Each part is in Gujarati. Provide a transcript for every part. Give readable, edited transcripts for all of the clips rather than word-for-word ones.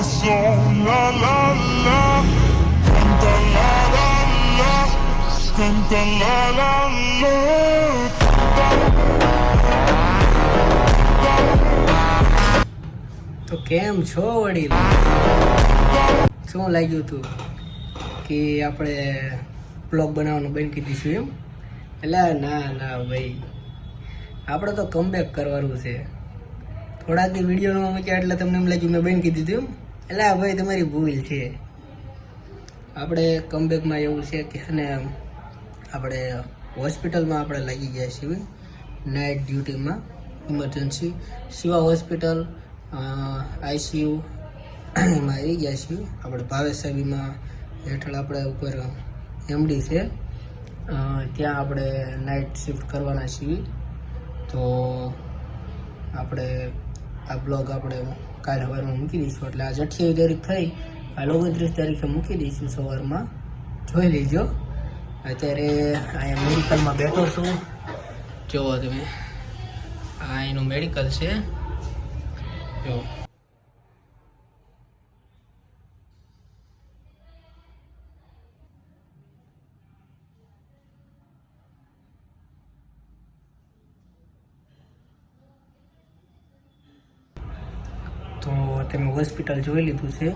corazón, la la la, canta la la la, canta la la la. તો કેમ છો વડીલ? શું લાગ્યું તું કે આપણે બ્લોગ બનાવવાનું બંધ કરી દઈશું એમ? એટલે ના ના ભાઈ, આપણે તો કમબેક કરવાનું છે. થોડાક દી વિડીયો ન મૂક્યા એટલે તમને એમ લાગ્યું મેં બંધ કરી દીધું એમ? એટલે ભાઈ તમારી ભૂલ છે. આપણે કમબેકમાં એવું છે કે અને આપણે હોસ્પિટલમાં આપણે લાગી ગયા છીએ નાઇટ ડ્યુટીમાં, ઇમરજન્સી શિવા હોસ્પિટલ ICU એમાં આવી ગયા છીએ. આપણે ભાવેશ સાહેબીમાં હેઠળ આપણે ઉપર MD છે, ત્યાં આપણે નાઇટ શિફ્ટ કરવાના છીએ. તો આપણે આ બ્લોગ આપણે કાલ સવારમાં મૂકી દઈશું. એટલે આજ 28 તારીખ થઈ, કાલ 29 તારીખે મૂકી દઈશું સવારમાં. જોઈ લેજો. અત્યારે અહીંયા મેડિકલમાં બેઠો છું, જુઓ તમે. આ એનું મેડિકલ છે, જો. તો તમે હોસ્પિટલ જોઈ લીધું છે.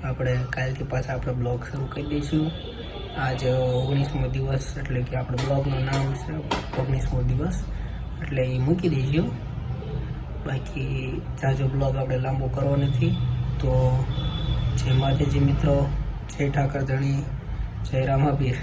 આપણે કાલથી પાછા આપણે બ્લોગ શરૂ કરી દઈશું. આજ 19મો દિવસ, એટલે કે આપણે બ્લોગનું નામ છે 19મો દિવસ, એટલે એ મૂકી દઈશું. બાકી જાજો બ્લોગ આપણે લાંબો કરવો નથી. તો જય માતાજી મિત્રો, જય ઠાકર ધણી, જય રામાપીર.